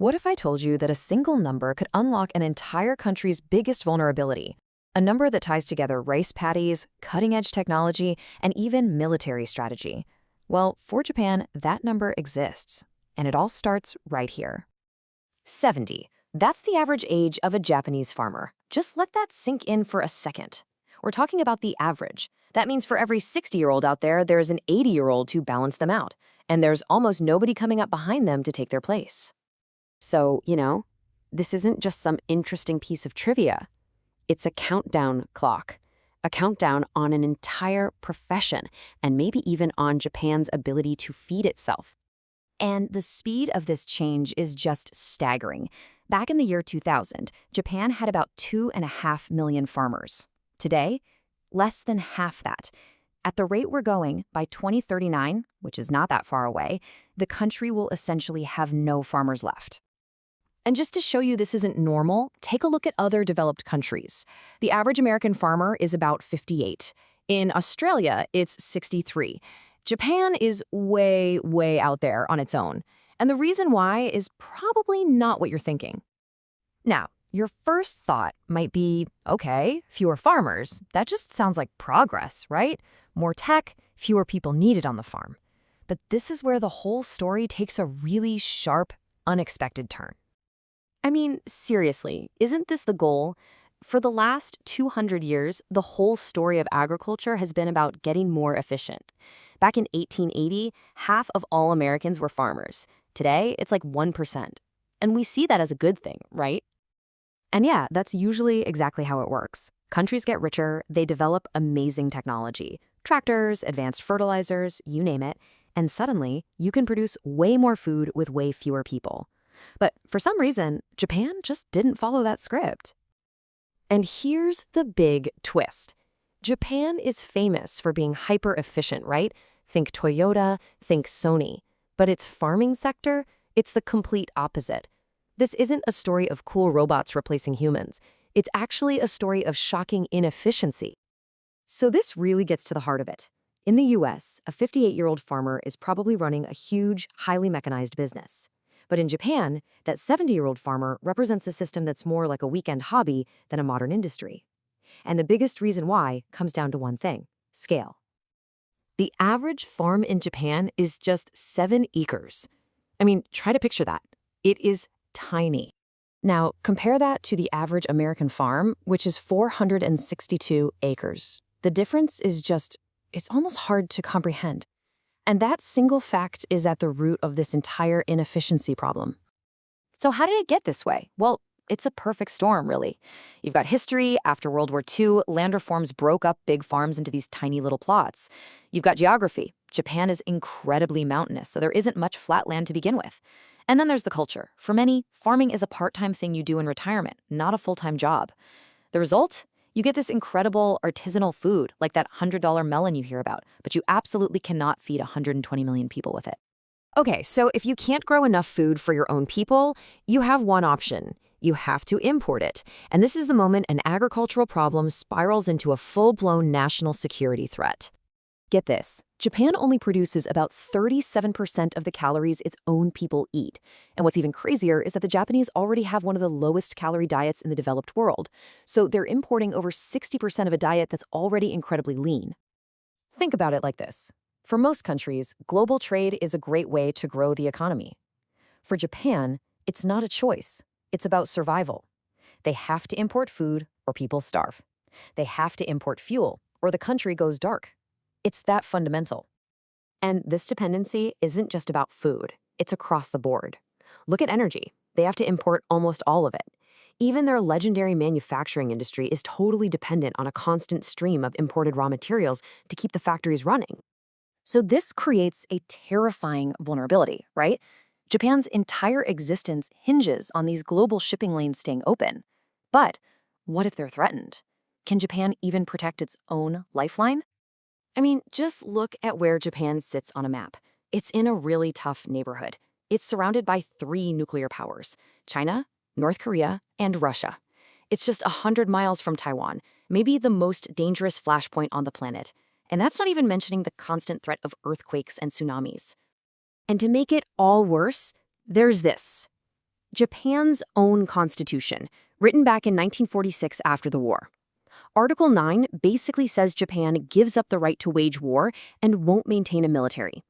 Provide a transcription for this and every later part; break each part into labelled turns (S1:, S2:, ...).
S1: What if I told you that a single number could unlock an entire country's biggest vulnerability? A number that ties together rice paddies, cutting-edge technology, and even military strategy. Well, for Japan, that number exists. And it all starts right here. 70. That's the average age of a Japanese farmer. Just let that sink in for a second. We're talking about the average. That means for every 60-year-old out there, there's an 80-year-old to balance them out. And there's almost nobody coming up behind them to take their place. So, this isn't just some interesting piece of trivia. It's a countdown clock. A countdown on an entire profession, and maybe even on Japan's ability to feed itself. And the speed of this change is just staggering. Back in the year 2000, Japan had about 2.5 million farmers. Today, less than half that. At the rate we're going, by 2039, which is not that far away, the country will essentially have no farmers left. And just to show you this isn't normal, take a look at other developed countries. The average American farmer is about 58. In Australia, it's 63. Japan is way, way out there on its own. And the reason why is probably not what you're thinking. Now, your first thought might be, okay, fewer farmers. That just sounds like progress, right? More tech, fewer people needed on the farm. But this is where the whole story takes a really sharp, unexpected turn. I mean, seriously, isn't this the goal? For the last 200 years, the whole story of agriculture has been about getting more efficient. Back in 1880, half of all Americans were farmers. Today, it's like 1%. And we see that as a good thing, right? And yeah, that's usually exactly how it works. Countries get richer, they develop amazing technology. Tractors, advanced fertilizers, you name it. And suddenly, you can produce way more food with way fewer people. But for some reason, Japan just didn't follow that script. And here's the big twist. Japan is famous for being hyper-efficient, right? Think Toyota, think Sony. But its farming sector, it's the complete opposite. This isn't a story of cool robots replacing humans. It's actually a story of shocking inefficiency. So this really gets to the heart of it. In the US, a 58-year-old farmer is probably running a huge, highly mechanized business. But in Japan, that 70-year-old farmer represents a system that's more like a weekend hobby than a modern industry. And the biggest reason why comes down to one thing: scale. The average farm in Japan is just 7 acres. I mean, try to picture that. It is tiny. Now, compare that to the average American farm, which is 462 acres. The difference is it's almost hard to comprehend. And that single fact is at the root of this entire inefficiency problem. So how did it get this way? Well, it's a perfect storm, really. You've got history. After World War II, land reforms broke up big farms into these tiny little plots. You've got geography. Japan is incredibly mountainous, so there isn't much flat land to begin with. And then there's the culture. For many, farming is a part-time thing you do in retirement, not a full-time job. The result? You get this incredible artisanal food, like that $100 melon you hear about, but you absolutely cannot feed 120 million people with it. Okay, so if you can't grow enough food for your own people, you have one option. You have to import it. And this is the moment an agricultural problem spirals into a full-blown national security threat. Get this, Japan only produces about 37% of the calories its own people eat. And what's even crazier is that the Japanese already have one of the lowest calorie diets in the developed world. So they're importing over 60% of a diet that's already incredibly lean. Think about it like this. For most countries, global trade is a great way to grow the economy. For Japan, it's not a choice. It's about survival. They have to import food or people starve. They have to import fuel or the country goes dark. It's that fundamental. And this dependency isn't just about food. It's across the board. Look at energy. They have to import almost all of it. Even their legendary manufacturing industry is totally dependent on a constant stream of imported raw materials to keep the factories running. So this creates a terrifying vulnerability, right? Japan's entire existence hinges on these global shipping lanes staying open. But what if they're threatened? Can Japan even protect its own lifeline? I mean, just look at where Japan sits on a map. It's in a really tough neighborhood. It's surrounded by 3 nuclear powers: China, North Korea, and Russia. It's just 100 miles from Taiwan, maybe the most dangerous flashpoint on the planet. And that's not even mentioning the constant threat of earthquakes and tsunamis. And to make it all worse, there's this.
S2: Japan's own constitution, written back in 1946 after the war. Article 9 basically says Japan gives up the right to wage war and won't maintain a military.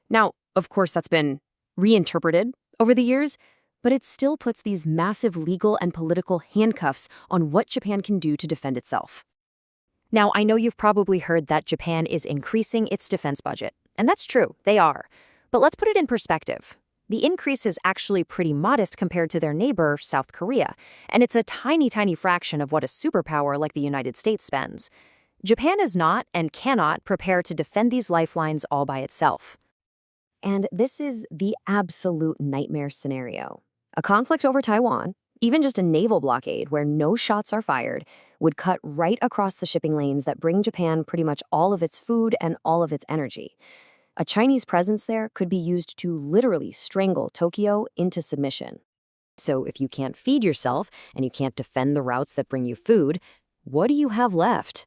S2: Now, of course, that's been reinterpreted over the years, but it still puts these massive legal and political handcuffs on what Japan can do to defend itself. Now, I know you've probably heard that Japan is increasing its defense budget, and that's true, they are. But let's put it in perspective. The increase is actually pretty modest compared to their neighbor, South Korea, and it's a tiny, tiny fraction of what a superpower like the United States spends. Japan is not and cannot prepare to defend these lifelines all by itself. And this is the absolute nightmare scenario. A conflict over Taiwan, even just a naval blockade where no shots are fired, would cut right across the shipping lanes that bring Japan pretty much all of its food and all of its energy. A Chinese presence there could be used to literally strangle Tokyo into submission. So if you can't feed yourself and you can't defend the routes that bring you food, what do you have left?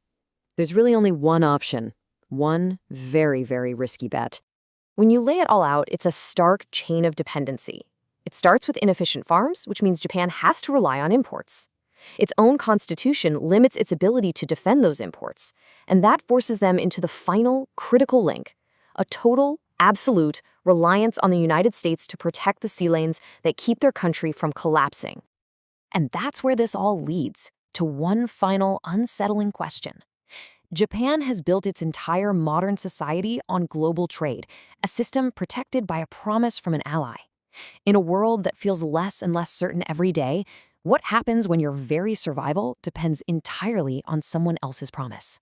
S2: There's really only one option. One very, very risky bet. When you lay it all out, it's a stark chain of dependency. It starts with inefficient farms, which means Japan has to rely on imports. Its own constitution limits its ability to defend those imports, and that forces them into the final critical link, a total, absolute reliance on the United States to protect the sea lanes that keep their country from collapsing. And that's where this all leads, to one final unsettling question. Japan has built its entire modern society on global trade, a system protected by a promise from an ally. In a world that feels less and less certain every day, what happens when your very survival depends entirely on someone else's promise?